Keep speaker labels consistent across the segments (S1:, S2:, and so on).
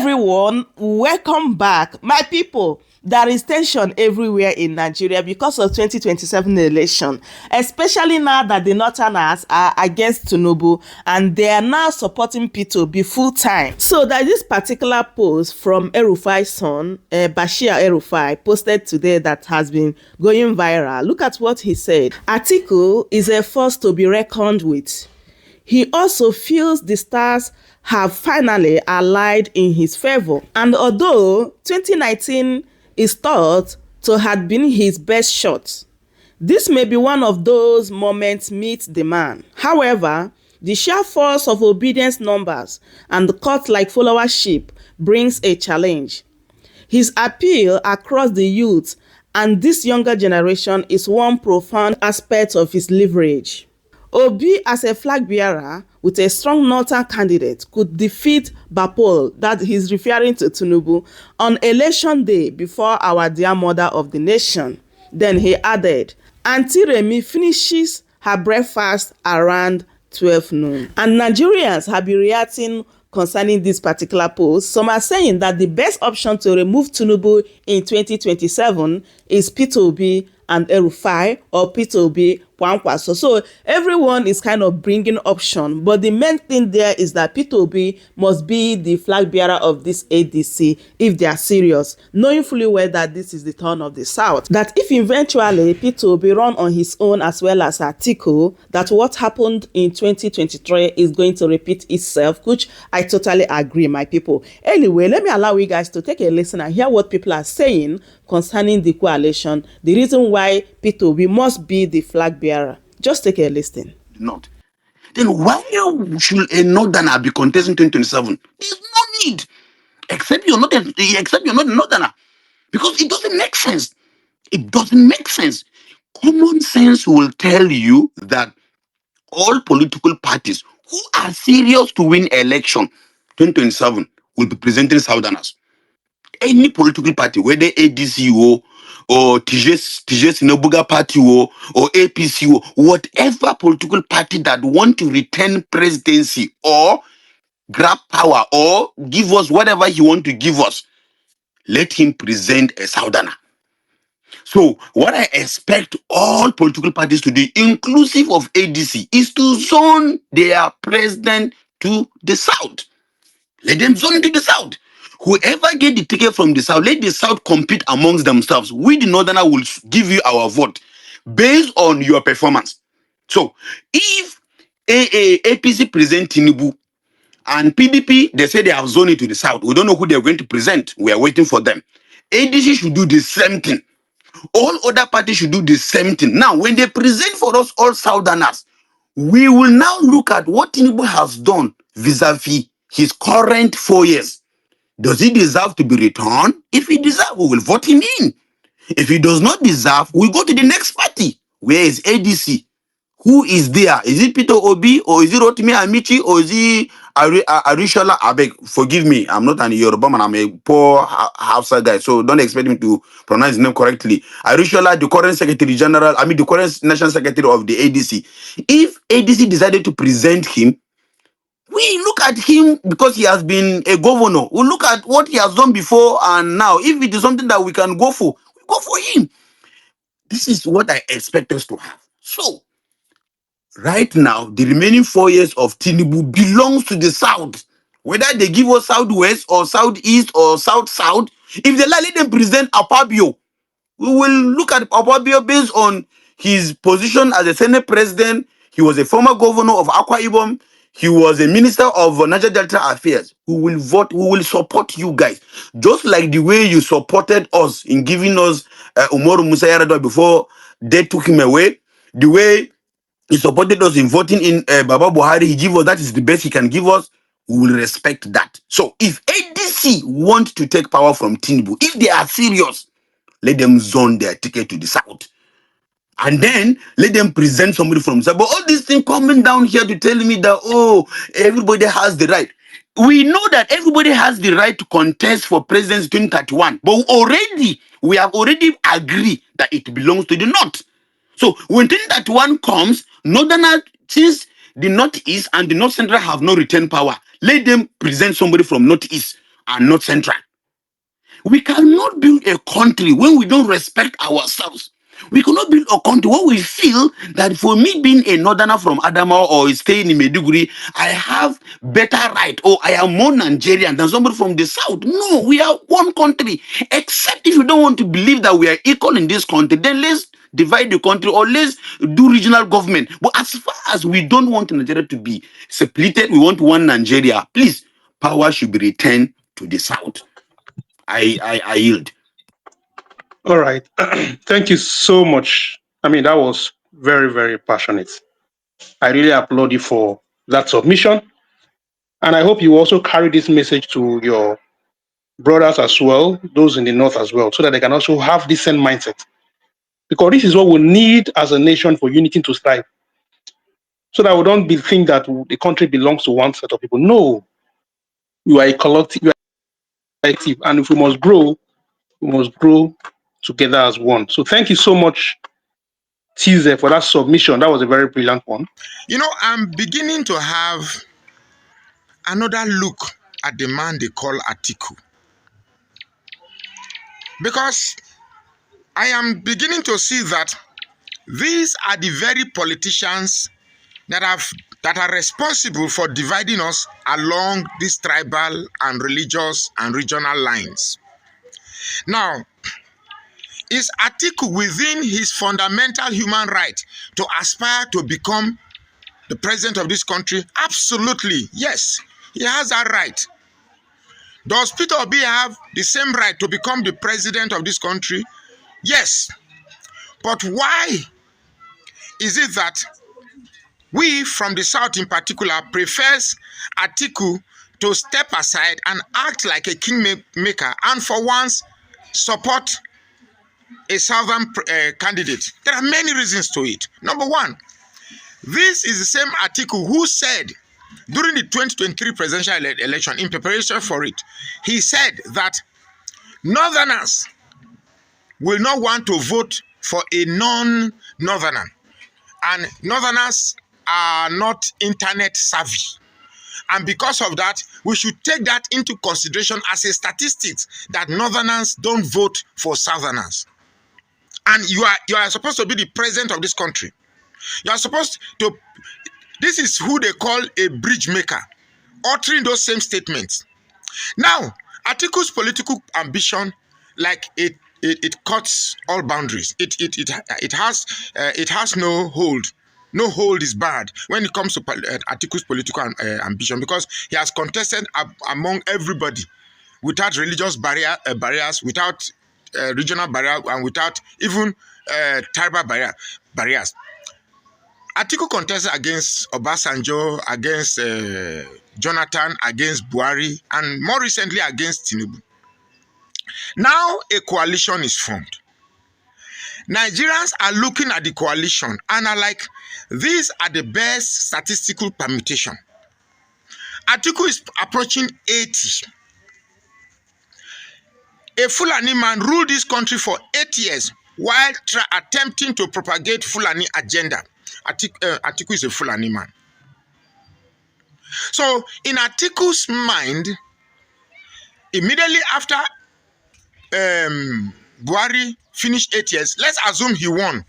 S1: everyone, welcome back. My people, there is tension everywhere in Nigeria because of 2027 election, especially now that the Northerners are against Tinubu and they are now supporting Peter Obi full time. So that this particular post from EL-RUFAI son, Bashir El-RUFAI, posted today that has been going viral. Look at what he said. Atiku is a force to be reckoned with. He also feels the stars have finally allied in his favor. And although 2019 is thought to have been his best shot, this may be one of those moments meet the man. However, the sheer force of obedience numbers and the cult-like followership brings a challenge. His appeal across the youth and this younger generation is one profound aspect of his leverage. Obi, as a flag bearer with a strong northern candidate, could defeat Bapol, that he's referring to Tinubu, on election day before our dear mother of the nation. Then he added, Auntie Remi finishes her breakfast around 12 noon. And Nigerians have been reacting concerning this particular post. Some are saying that the best option to remove Tinubu in 2027 is Peter Obi and EL-RUFAI, or Peter Obi, Kwankwaso. So everyone is kind of bringing option, but the main thing there is that Peter Obi must be the flag bearer of this ADC if they are serious, knowing fully well that this is the turn of the South. That if eventually Peter Obi run on his own as well as Atiku, that what happened in 2023 is going to repeat itself, which I totally agree, my people. Anyway, let me allow you guys to take a listen and hear what people are saying concerning the coalition, the reason why Peter Obi must be the flag bearer. Just take a listen.
S2: Not. Then why should a northerner be contesting 2027? There's no need. Except you're not a northerner. Because it doesn't make sense. It doesn't make sense. Common sense will tell you that all political parties who are serious to win election 2027 will be presenting southerners. Any political party, whether ADC or TJ Tinubu party or APC, whatever political party that want to retain presidency or grab power or give us whatever he want to give us, let him present a southerner. So what I expect all political parties to do, inclusive of ADC, is to zone their president to the south. Let them zone to the south. Whoever get the ticket from the south, let the south compete amongst themselves. We, the northerner, will give you our vote based on your performance. So, if APC present Tinubu and PDP, they say they have zoned it to the south. We don't know who they're going to present. We are waiting for them. ADC should do the same thing. All other parties should do the same thing. Now, when they present for us all southerners, we will now look at what Tinubu has done vis-a-vis his current 4 years. Does he deserve to be returned? If he deserves, we will vote him in. If he does not deserve, we'll go to the next party. Where is ADC? Who is there? Is it Peter Obi or is it Rotimi Amici or is it Arishola Abeg? Forgive me, I'm not an Yoruba man, I'm a poor Hausa guy, so don't expect me to pronounce his name correctly. Arishola, the current Secretary General, the current National Secretary of the ADC. If ADC decided to present him, we look at him because he has been a governor. We look at what he has done before and now. If it is something that we can go for, we go for him. This is what I expect us to have. So, right now, the remaining 4 years of Tinubu belongs to the South. Whether they give us Southwest or Southeast or South-South, if they let them present Akpabio, we will look at Akpabio based on his position as a Senate President. He was a former governor of Akwa Ibom. He was a minister of Niger Delta Affairs. We will vote, we will support you guys. Just like the way you supported us in giving us Umaru Musa Yar'Adua before they took him away. The way he supported us in voting in Baba Buhari, he gave us, that is the best he can give us. We will respect that. So if ADC want to take power from Tinubu, if they are serious, let them zone their ticket to the south. And then let them present somebody from the south. But all these things coming down here to tell me that, oh, everybody has the right. We know that everybody has the right to contest for presidency 2031. But we have already agreed that it belongs to the north. So when 2031 comes, northerners, since the northeast and the north central have no retained power, let them present somebody from northeast and not central. We cannot build a country when we don't respect ourselves. We cannot build a country where we feel that for me being a northerner from Adamawa or staying in Maiduguri, I have better right or I am more Nigerian than somebody from the south. No, we are one country. Except if you don't want to believe that we are equal in this country, then let's divide the country or let's do regional government. But as far as we don't want Nigeria to be separated, we want one Nigeria. Please, power should be returned to the south. I yield.
S3: All right. Thank you so much. I mean, that was very, very passionate. I really applaud you for that submission. And I hope you also carry this message to your brothers as well, those in the north as well, so that they can also have this same mindset. Because this is what we need as a nation for unity to strive. So that we don't think that the country belongs to one set of people. No, you are a collective, and if we must grow together as one. So thank you so much, Tize, for that submission. That was a very brilliant one.
S4: You know, I'm beginning to have another look at the man they call Atiku. Because I am beginning to see that these are the very politicians that are responsible for dividing us along these tribal and religious and regional lines. Now, is Atiku within his fundamental human right to aspire to become the president of this country? Absolutely, yes. He has that right. Does Peter Obi have the same right to become the president of this country? Yes. But why is it that we from the South in particular prefers Atiku to step aside and act like a kingmaker and for once support a Southern candidate? There are many reasons to it. Number one, this is the same Atiku who said during the 2023 presidential election, in preparation for it, he said that Northerners will not want to vote for a non-Northerner. And Northerners are not internet savvy. And because of that, we should take that into consideration as a statistics that Northerners don't vote for Southerners. And you are supposed to be the president of this country. You are supposed to, this is who they call a bridge maker, uttering those same statements. Now, Atiku's political ambition, like it cuts all boundaries. It has no hold. No hold is bad when it comes to Atiku's political ambition, because he has contested among everybody without religious barriers, without regional barrier, and without even tribal barriers. Atiku contested against Obasanjo, against Jonathan, against Buhari, and more recently against Tinubu. Now a coalition is formed. Nigerians are looking at the coalition and are like, these are the best statistical permutation. Atiku is approaching 80. A Fulani man ruled this country for 8 years while attempting to propagate Fulani agenda. Atiku is a Fulani man. So in Atiku's mind, immediately after Buhari finished 8 years, let's assume he won.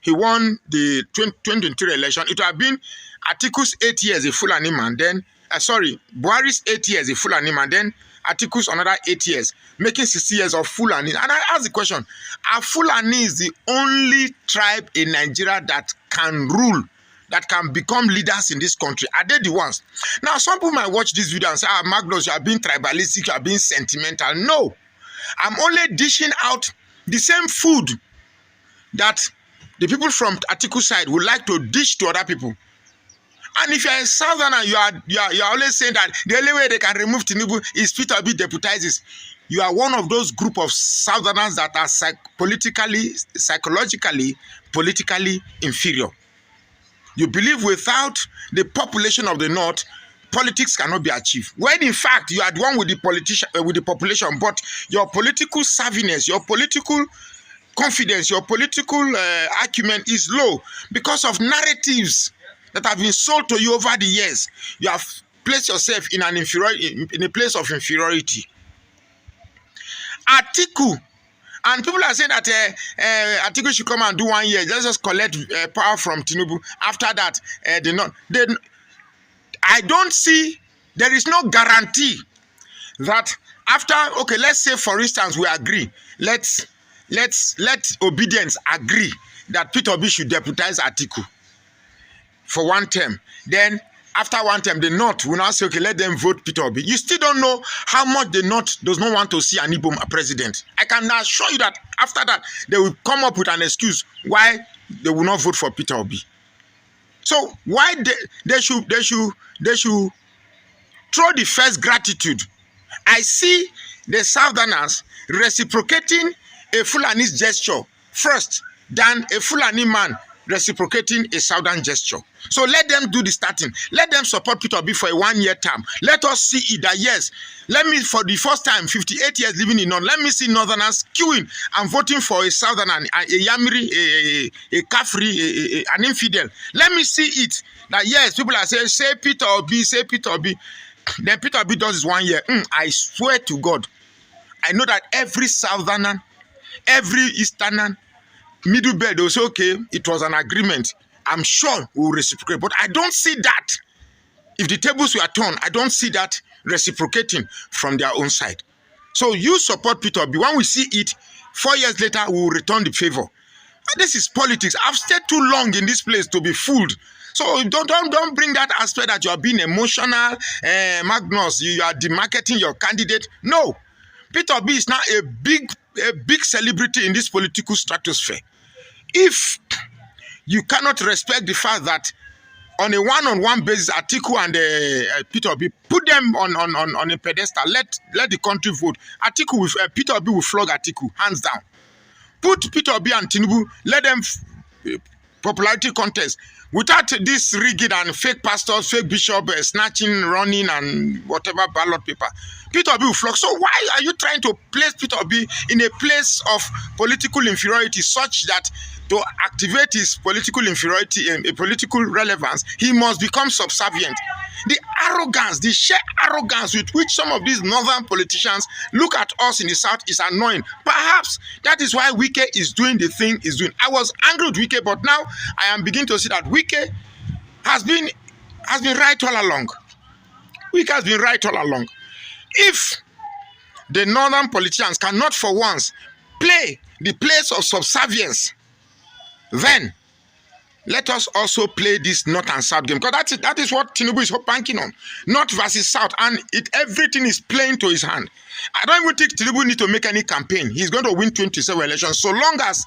S4: He won the 2023 election. It would have been Atiku's 8 years a Fulani man, then, Buhari's 8 years a Fulani man, then Atiku's another 8 years, making 60 years of Fulani. And I ask the question, are Fulanis the only tribe in Nigeria that can rule, that can become leaders in this country? Are they the ones? Now, some people might watch this video and say, Magnus, you are being tribalistic, you are being sentimental. No, I'm only dishing out the same food that the people from Atiku's side would like to dish to other people. And if you're a Southerner, you are always saying that the only way they can remove Tinubu is Peter Obi deputizes. You are one of those group of Southerners that are psychologically, politically inferior. You believe without the population of the North, politics cannot be achieved. When in fact you are the one with the population, but your political savviness, your political confidence, your political acumen is low because of narratives that have been sold to you over the years. You have place yourself in an in a place of inferiority. Atiku, and people are saying that Atiku should come and do 1 year. Let's just collect power from Tinubu. After that, I don't see. There is no guarantee that after. Okay, let's say for instance we agree. Let obedience agree that Peter Obi should deputize Atiku for 1 term. Then after 1 term, the North will now say, okay, let them vote Peter Obi. You still don't know how much the North does not want to see an Igbo president. I can assure you that after that, they will come up with an excuse why they will not vote for Peter Obi. So why they should throw the first gratitude. I see the Southerners reciprocating a Fulani's gesture first than a Fulani man reciprocating a Southern gesture. So let them do the starting. Let them support Peter Obi for a 1 year term. Let us see it that yes, let me for the first time, 58 years living in North, let me see Northerners queuing and voting for a Southerner, a Yamiri, a Kafri, an infidel. Let me see it that yes, people are saying, say Peter Obi, say Peter Obi. Then Peter Obi does his 1 year. I swear to God, I know that every Southerner, every Easterner, Middle Belt, they'll say, okay, it was an agreement. I'm sure we will reciprocate. But I don't see that. If the tables were turned, I don't see that reciprocating from their own side. So you support Peter Obi. When we see it, 4 years later, we will return the favor. And this is politics. I've stayed too long in this place to be fooled. So don't bring that aspect that you are being emotional, Magnus, you are demarketing your candidate. No. Peter Obi is now a big celebrity in this political stratosphere. If you cannot respect the fact that on a one-on-one basis, Atiku and Peter Obi, put them on a pedestal, let the country vote. Peter Obi will flog Atiku, hands down. Put Peter Obi and Tinubu, let them popularity contest. Without this rigged and fake pastors, fake bishop, snatching, running, and whatever ballot paper, Peter Obi will flog. So why are you trying to place Peter Obi in a place of political inferiority such that to activate his political inferiority and political relevance, he must become subservient? The arrogance, the sheer arrogance with which some of these northern politicians look at us in the south is annoying. Perhaps that is why Wike is doing the thing he's doing. I was angry with Wike, but now I am beginning to see that Wike has been right all along. Wike has been right all along. If the northern politicians cannot for once play the place of subservience, then let us also play this North and South game, because that is what Tinubu is banking on. North versus South, and everything is playing to his hand. I don't even think Tinubu needs to make any campaign. He's going to win 27 elections, so long as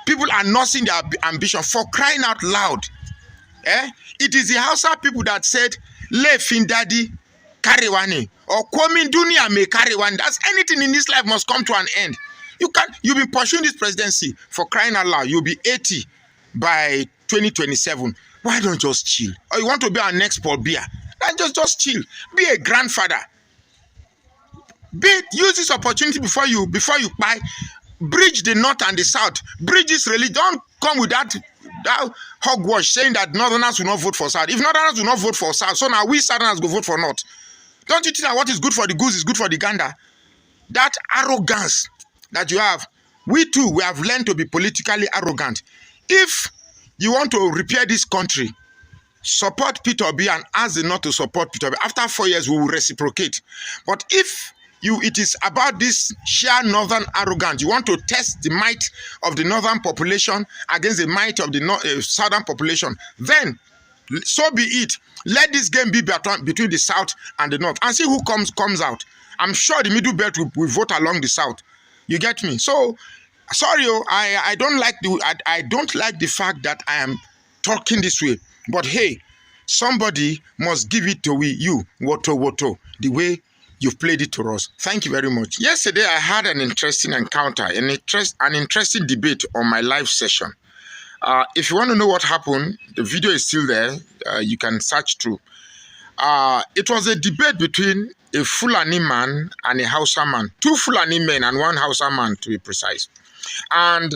S4: people are nursing their ambition. For crying out loud. It is the Hausa people that said, Le fin daddy, carry one, or coming dunia may carry one. That's anything in this life must come to an end. You've been pursuing this presidency, for crying out loud. You'll be 80 by 2027. Why don't you just chill? Or you want to be our next Paul Biya? Then just chill. Be a grandfather. Use this opportunity before you buy. Bridge the North and the South. Bridge this religion. Don't come with that hogwash saying that Northerners will not vote for South. If Northerners will not vote for South, so now we Southerners go vote for North. Don't you think that what is good for the goose is good for the gander? That arrogance that you have, we too, we have learned to be politically arrogant. If you want to repair this country, support Peter Obi and ask the North to support Peter Obi. After 4 years, we will reciprocate. But if it is about this sheer northern arrogance, you want to test the might of the northern population against the might of the southern population, then so be it. Let this game be between the South and the North, and see who comes out. I'm sure the Middle Belt will vote along the South. You get me? So, sorry, I don't like the fact that I am talking this way. But hey, somebody must give it to you, woto, the way you've played it to us. Thank you very much. Yesterday, I had an interesting encounter, an interesting debate on my live session. If you want to know what happened, the video is still there. You can search through. It was a debate between a Fulani man and a Hausa man. 2 Fulani men and 1 Hausa man, to be precise. And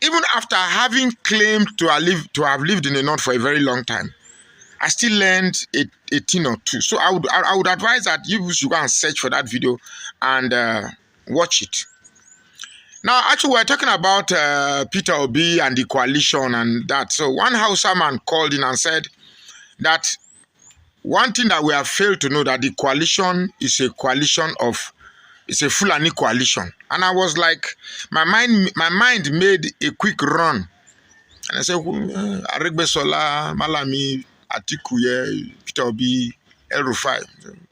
S4: even after having claimed to have lived in the North for a very long time, I still learned a thing or two. So I would advise that you should go and search for that video and watch it. Now, actually, we're talking about Peter Obi and the coalition and that. So one Hausa man called in and said that one thing that we have failed to know, that the coalition is a coalition of, it's a Fulani coalition. And I was like, my mind made a quick run. And I said, Aregbesola, Malami, Atiku, Peter Obi, EL-RUFAI,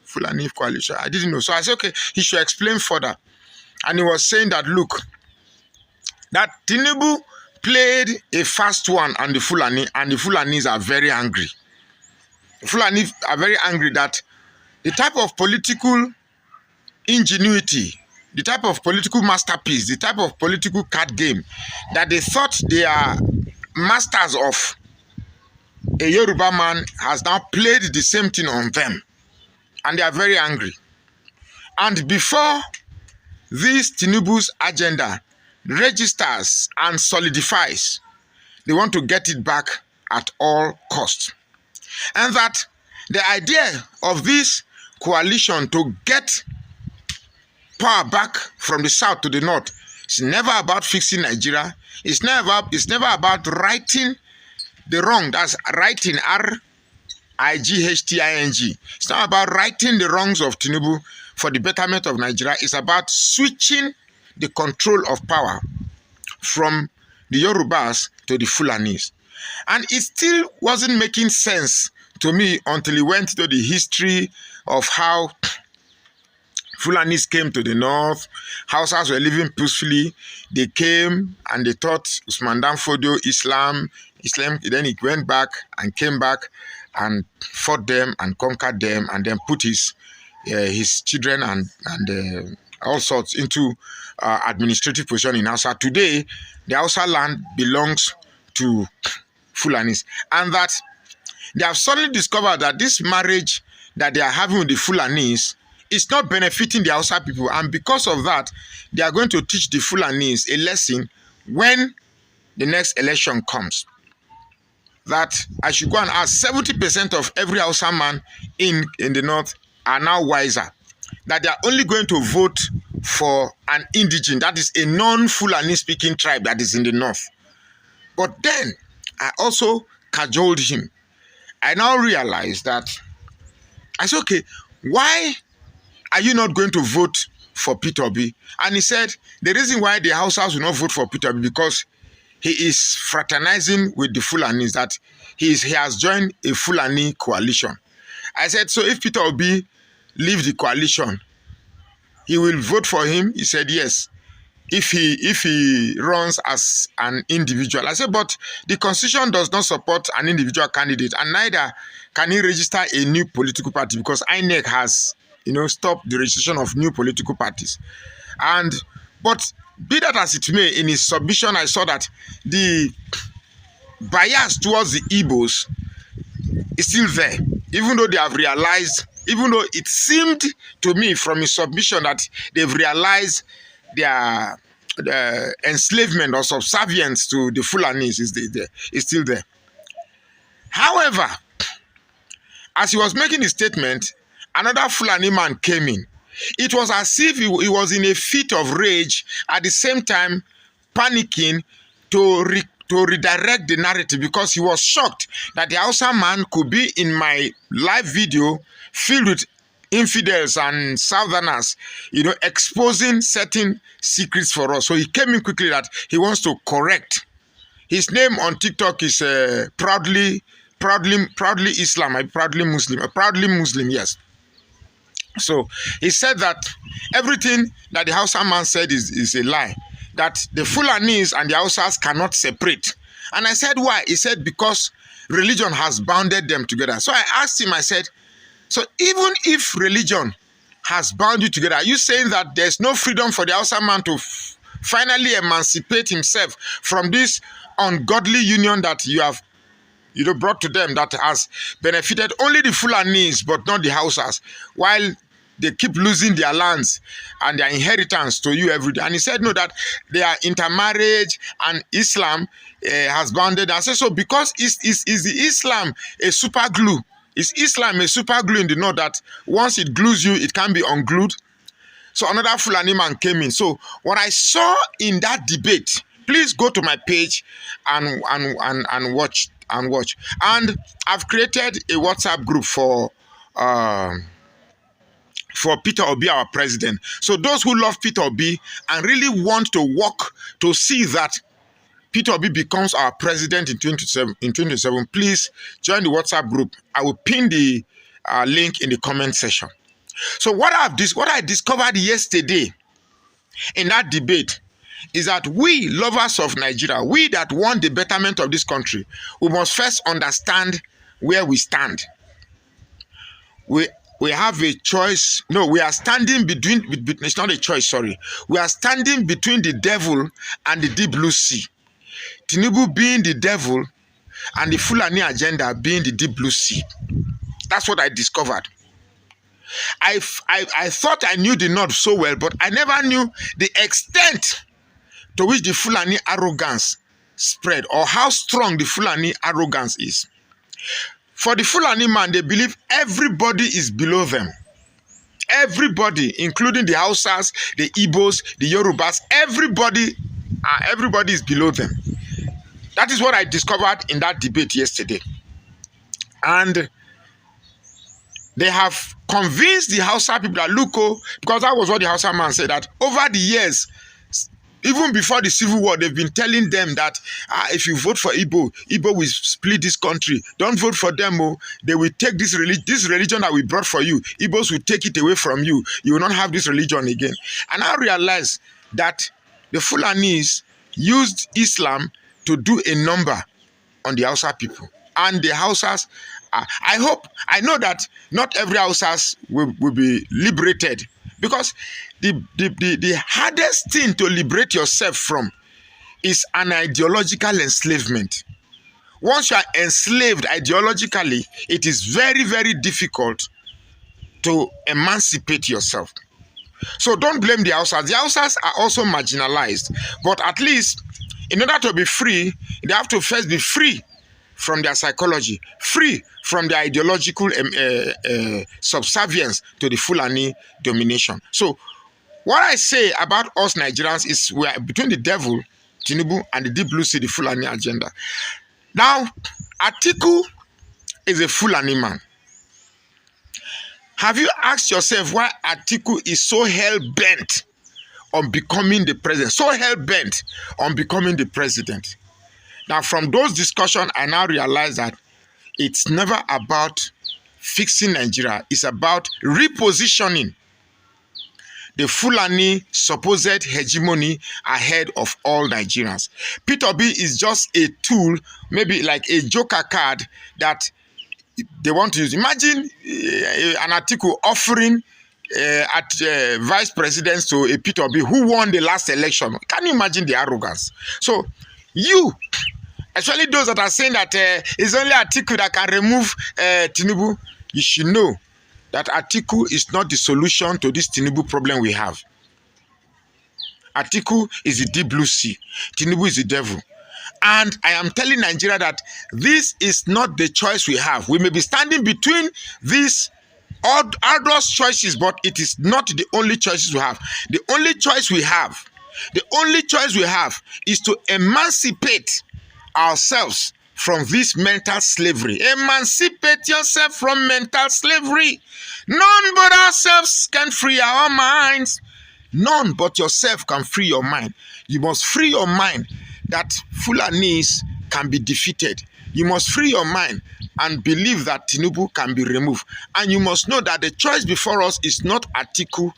S4: Fulani coalition. I didn't know. So I said, okay, he should explain further. And he was saying that, look, that Tinubu played a fast one on the Fulani, and the Fulanis are very angry. The Fulani are very angry that the type of political ingenuity, the type of political masterpiece, the type of political card game that they thought they are masters of, a Yoruba man has now played the same thing on them. And they are very angry. And before this Tinubu's agenda registers and solidifies, they want to get it back at all costs. And that the idea of this coalition to get power back from the south to the north is never about fixing Nigeria. It's never about righting the wrong. That's righting, R-I-G-H-T-I-N-G. It's not about righting the wrongs of Tinubu for the betterment of Nigeria. It's about switching the control of power from the Yorubas to the Fulanis. And it still wasn't making sense to me until he went to the history of how Fulanis came to the north. Hausas were living peacefully. They came and they taught Usman Dan Fodio Islam. Then he went back and came back and fought them and conquered them, and then put his children and all sorts into administrative position in Hausa. Today, the Hausa land belongs to Fulanis, and that they have suddenly discovered that this marriage that they are having with the Fulanis is not benefiting the Hausa people, and because of that, they are going to teach the Fulanis a lesson when the next election comes. That I should go and ask 70% of every Hausa man in the north are now wiser. That they are only going to vote for an indigene, that is a non-Fulani speaking tribe that is in the north. But then I also cajoled him. I now realize that I said, okay, why are you not going to vote for Peter Obi? And he said the reason why the Hausas will not vote for Peter Obi because he is fraternizing with the Fulanis, that he has joined a Fulani coalition. I said, so if Peter Obi leaves the coalition, he will vote for him? He said yes, if he runs as an individual. I said, but the constitution does not support an individual candidate, and neither can he register a new political party because INEC has, stopped the registration of new political parties. But be that as it may, in his submission, I saw that the bias towards the Igbos is still there, even though they have realized, even though it seemed to me from his submission that they've realized their enslavement or subservience to the Fulanis is still there. However, as he was making his statement, another Fulani man came in. It was as if he was in a fit of rage, at the same time panicking to redirect the narrative, because he was shocked that the Hausa man could be in my live video filled with infidels and southerners, exposing certain secrets for us. So he came in quickly that he wants to correct. His name on TikTok is proudly Islam, proudly Muslim, yes. So he said that everything that the Hausa man said is a lie, that the Fulanis and the Hausas cannot separate. And I said, why? He said, because religion has bounded them together. So I asked him, I said, so even if religion has bound you together, are you saying that there's no freedom for the Hausa man to finally emancipate himself from this ungodly union that you have brought to them, that has benefited only the Fulanis but not the Hausas, while they keep losing their lands and their inheritance to you every day? And he said, no, that their intermarriage and Islam has bounded. I said, so because is the Islam a super glue Is Islam a super glue in the north that once it glues you, it can be unglued? So another Fulani man came in. So what I saw in that debate, please go to my page and watch and watch. And I've created a WhatsApp group for Peter Obi, our president. So those who love Peter Obi and really want to work to see that Peter Obi becomes our president in 2027, please join the WhatsApp group. I will pin the link in the comment section. So what I discovered yesterday in that debate is that we lovers of Nigeria, we that want the betterment of this country, we must first understand where we stand. We have a choice. No, we are standing between, it's not a choice, sorry. We are standing between the devil and the deep blue sea. Tinubu being the devil and the Fulani agenda being the deep blue sea. That's what I discovered. I thought I knew the North so well, but I never knew the extent to which the Fulani arrogance spread or how strong the Fulani arrogance is. For the Fulani man, they believe everybody is below them. Everybody, including the Hausas, the Igbos, the Yorubas, everybody is below them. That is what I discovered in that debate yesterday. And they have convinced the Hausa people that, look, because that was what the Hausa man said, that over the years, even before the Civil War, they've been telling them that if you vote for Igbo, Igbo will split this country. Don't vote for them. They will take this religion that we brought for you. Igbos will take it away from you. You will not have this religion again. And I realized that the Fulanis used Islam to do a number on the Hausa people. And the Hausas, I know that not every Hausas will be liberated, because the hardest thing to liberate yourself from is an ideological enslavement. Once you are enslaved ideologically, it is very, very difficult to emancipate yourself. So don't blame the Hausas. The Hausas are also marginalized, but at least in order to be free, they have to first be free from their psychology, free from their ideological subservience to the Fulani domination. So what I say about us Nigerians is we are between the devil, Tinubu, and the deep blue sea, the Fulani agenda. Now, Atiku is a Fulani man. Have you asked yourself why Atiku is so hell-bent on becoming the president? So hell-bent on becoming the president. Now, from those discussions, I now realize that it's never about fixing Nigeria. It's about repositioning the Fulani supposed hegemony ahead of all Nigerians. Peter Obi is just a tool, maybe like a joker card that they want to use. Imagine an Atiku offering vice presidents to a Peter Obi who won the last election. Can you imagine the arrogance? So you, especially those that are saying that it's only Atiku that can remove Tinubu, you should know that Atiku is not the solution to this Tinubu problem we have. Atiku is the deep blue sea. Tinubu is the devil. And I am telling Nigeria that this is not the choice we have. We may be standing between these arduous choices, but it is not the only choices we have. The only choice we have is to emancipate ourselves from this mental slavery. Emancipate yourself from mental slavery. None but ourselves can free our minds. None but yourself can free your mind. You must free your mind that Fulanis can be defeated. You must free your mind and believe that Tinubu can be removed. And you must know that the choice before us is not Atiku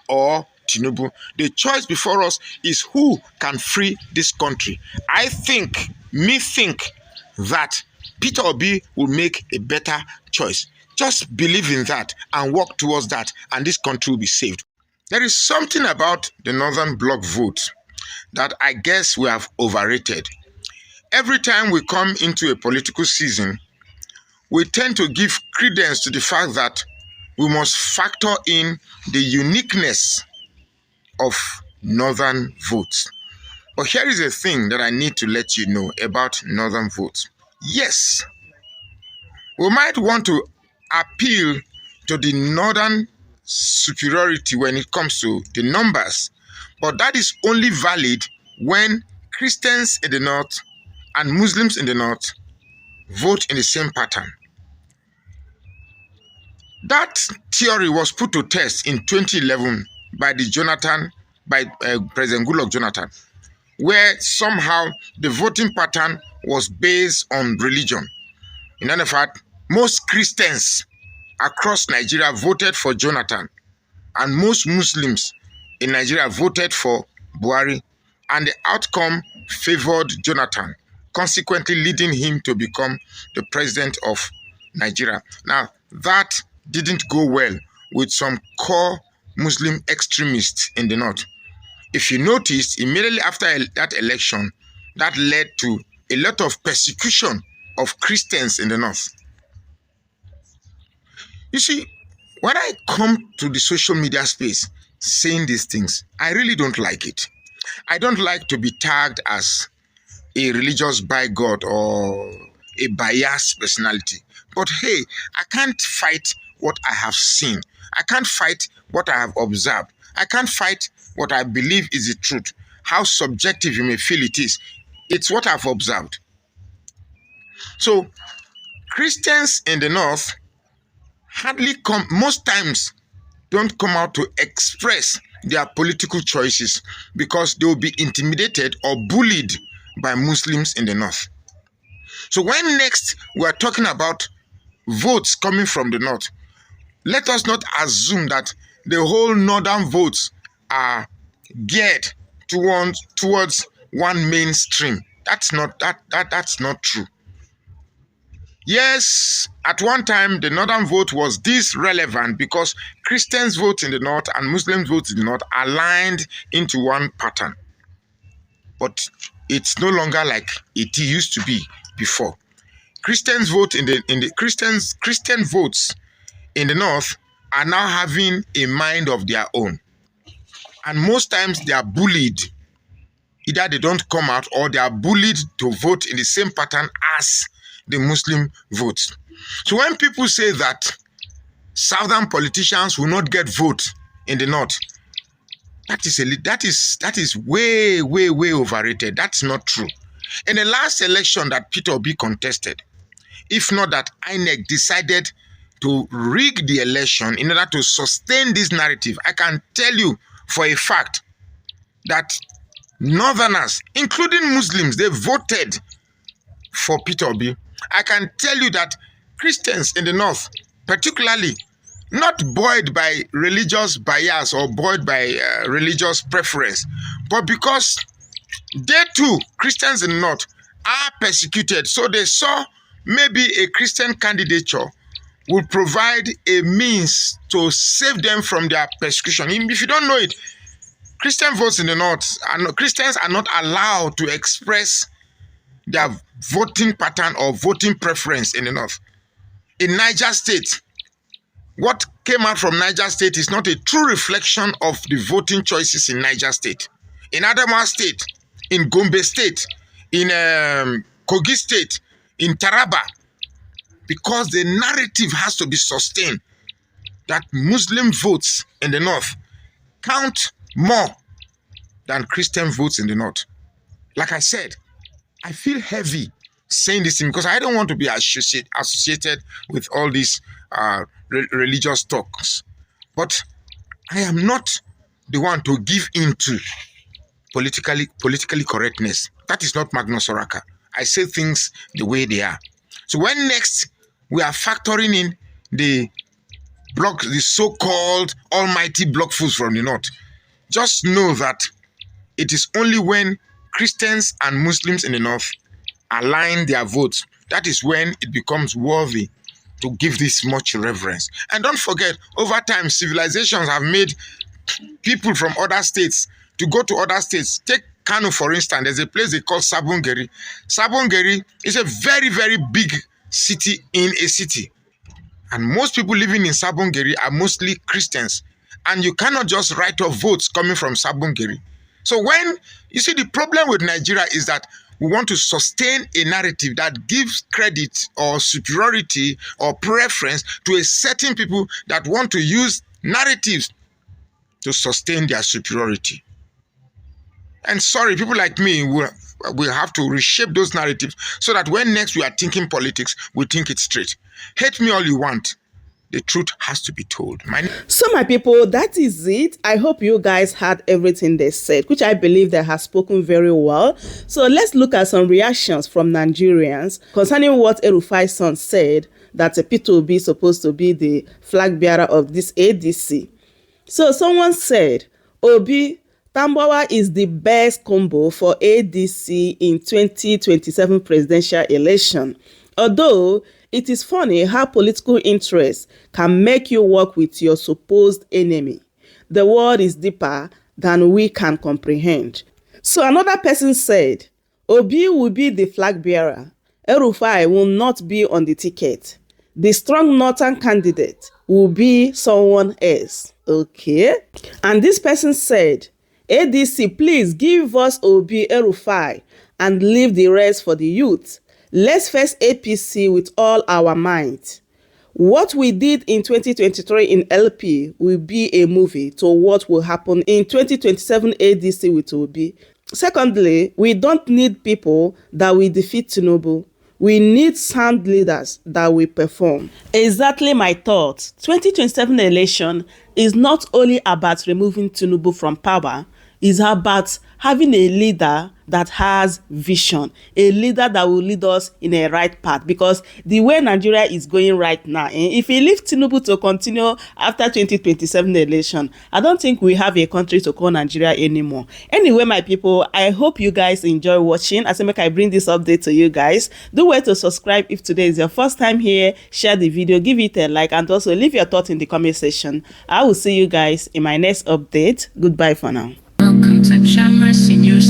S4: or Tinubu. The choice before us is who can free this country. I think that Peter Obi will make a better choice. Just believe in that and work towards that, and this country will be saved. There is something about the Northern Bloc vote that I guess we have overrated. Every time we come into a political season, we tend to give credence to the fact that we must factor in the uniqueness of Northern votes. But here is a thing that I need to let you know about Northern votes. Yes, we might want to appeal to the northern superiority when it comes to the numbers, but that is only valid when Christians in the north and Muslims in the north vote in the same pattern. That theory was put to test in 2011 by President Goodluck Jonathan, where somehow the voting pattern was based on religion. In other fact, most Christians across Nigeria voted for Jonathan, and most Muslims in Nigeria voted for Buhari, and the outcome favored Jonathan, consequently leading him to become the president of Nigeria. Now, that didn't go well with some core Muslim extremists in the north. If you noticed, immediately after that election, that led to a lot of persecution of Christians in the north. You see, when I come to the social media space saying these things, I really don't like it. I don't like to be tagged as a religious bigot or a biased personality. But hey, I can't fight what I have seen. I can't fight what I have observed. I can't fight what I believe is the truth. How subjective you may feel it is. It's what I've observed. So, Christians in the north most times don't come out to express their political choices because they will be intimidated or bullied by Muslims in the north. So when next we are talking about votes coming from the north, let us not assume that the whole northern votes are geared towards one mainstream. That's not true. Yes, at one time the northern vote was this relevant because Christians vote in the north and Muslims vote in the north aligned into one pattern. But it's no longer like it used to be before. Christians vote Christian votes in the north are now having a mind of their own. And most times they are bullied. Either they don't come out or they are bullied to vote in the same pattern as the Muslim votes. So when people say that southern politicians will not get vote in the north, that is way overrated. That's not true. In the last election that Peter Obi contested, if not that INEC decided to rig the election in order to sustain this narrative, I can tell you for a fact that northerners, including Muslims, they voted for Peter Obi. I can tell you that Christians in the north, particularly, not buoyed by religious bias or buoyed by religious preference, but because they too, Christians in the north, are persecuted. So they saw maybe a Christian candidature will provide a means to save them from their persecution. If you don't know it, Christian votes in the north, and Christians are not allowed to express their voting pattern or voting preference in the north. In Niger State, what came out from Niger State is not a true reflection of the voting choices in Niger State. In Adamawa State, in Gombe State, in Kogi State, in Taraba, because the narrative has to be sustained that Muslim votes in the north count more than Christian votes in the north. Like I said, I feel heavy saying this thing because I don't want to be associated with all these religious talks. But I am not the one to give in to politically correctness. That is not Magnus Oraka. I say things the way they are. So when next we are factoring in the so-called almighty block fools from the north, just know that it is only when Christians and Muslims in the north align their votes, that is when it becomes worthy to give this much reverence. And don't forget, over time, civilizations have made people from other states to go to other states. Take Kano, for instance. There's a place they call Sabongeri. Sabongeri is a very, very big city in a city. And most people living in Sabongeri are mostly Christians. And you cannot just write off votes coming from Sabongeri. So when, you see, the problem with Nigeria is that we want to sustain a narrative that gives credit or superiority or preference to a certain people that want to use narratives to sustain their superiority. And sorry, people like me will have to reshape those narratives so that when next we are thinking politics, we think it straight. Hate me all you want. The truth has to be told.
S1: So my people, that is it. I hope you guys had everything they said, which I believe they have spoken very well. So let's look at some reactions from Nigerians concerning what El-RUFAI son said, that Peter Obi is supposed to be the flag bearer of this ADC. So someone said, Obi, Tambawa is the best combo for ADC in 2027 presidential election. Although it is funny how political interest can make you work with your supposed enemy. The world is deeper than we can comprehend. So another person said, Obi will be the flag bearer. El-RUFAI will not be on the ticket. The strong northern candidate will be someone else. Okay. And this person said, ADC, please give us Obi, El-RUFAI and leave the rest for the youth. Let's face APC with all our might. What we did in 2023 in LP will be a movie to what will happen in 2027 ADC with Obi. Secondly, we don't need people that will defeat Tinubu. We need sound leaders that will perform. Exactly my thoughts. 2027 election is not only about removing Tinubu from power, it's about having a leader that has vision, a leader that will lead us in a right path. Because the way Nigeria is going right now, if we leave Tinubu to continue after 2027 election, I don't think we have a country to call Nigeria anymore. Anyway, my people, I hope you guys enjoy watching. As I bring this update to you guys, do well to subscribe if today is your first time here. Share the video, give it a like, and also leave your thoughts in the comment section. I will see you guys in my next update. Goodbye for now.
S5: Welcome to Chamress News.